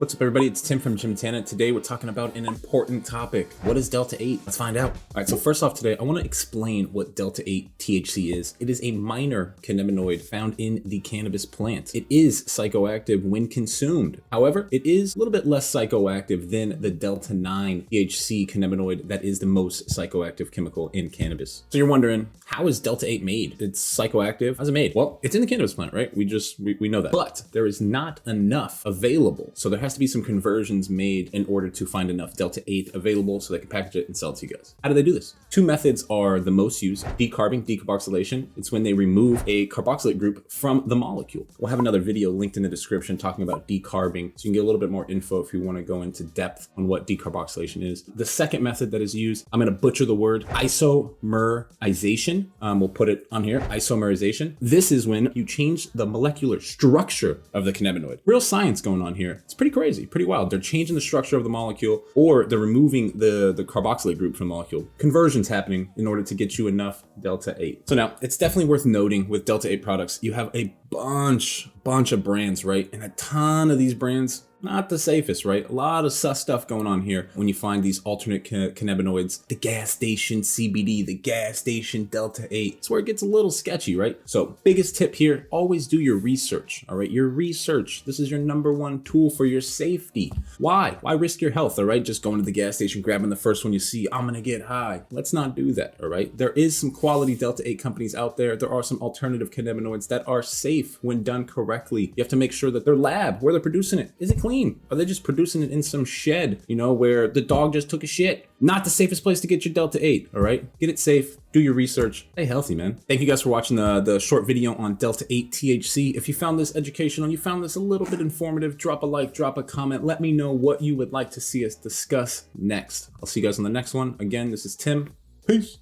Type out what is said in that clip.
What's up, everybody? It's Tim from Jimtanna. Today we're talking about an important topic. What is Delta 8? Let's find out. All right, so first off today, I want to explain what Delta 8 THC is. It is a minor cannabinoid found in the cannabis plant. It is psychoactive when consumed. However, it is a little bit less psychoactive than the Delta 9 THC cannabinoid that is the most psychoactive chemical in cannabis. So you're wondering, how is Delta 8 made? It's psychoactive. How's it made? Well, it's in the cannabis plant, right? We know that. But there is not enough available. So there has to be some conversions made in order to find enough Delta 8 available so they can package it and sell it to you guys. How do they do this? Two methods are the most used: decarbing, decarboxylation. It's when they remove a carboxylate group from the molecule. We'll have another video linked in the description talking about decarbing, so you can get a little bit more info if you want to go into depth on what decarboxylation is. The second method that is used, I'm going to butcher the word, isomerization. We'll put it on here, isomerization. This is when you change the molecular structure of the cannabinoid. Real science going on here. It's pretty crazy, pretty wild. They're changing the structure of the molecule, or they're removing the carboxylate group from the molecule. Conversions happening in order to get you enough Delta 8. So now it's definitely worth noting with Delta 8 products, you have a bunch of brands, right? And a ton of these brands, not the safest, right? A lot of sus stuff going on here when you find these alternate cannabinoids. The gas station CBD, the gas station Delta 8. It's where it gets a little sketchy, right? So biggest tip here, always do your research, all right? Your research. This is your number one tool for your safety. Why? Why risk your health, all right? Just going to the gas station, grabbing the first one you see, I'm gonna get high. Let's not do that, all right? There is some quality Delta 8 companies out there. There are some alternative cannabinoids that are safe when done correctly. You have to make sure that their lab, where they're producing it, is it clean? Are they just producing it in some shed, where the dog just took a shit? Not the safest place to get your Delta 8, all right? Get it safe, do your research, stay healthy, man. Thank you guys for watching the short video on Delta 8 THC. If you found this educational, you found this a little bit informative, drop a like, drop a comment. Let me know what you would like to see us discuss next. I'll see you guys on the next one. Again, this is Tim. Peace.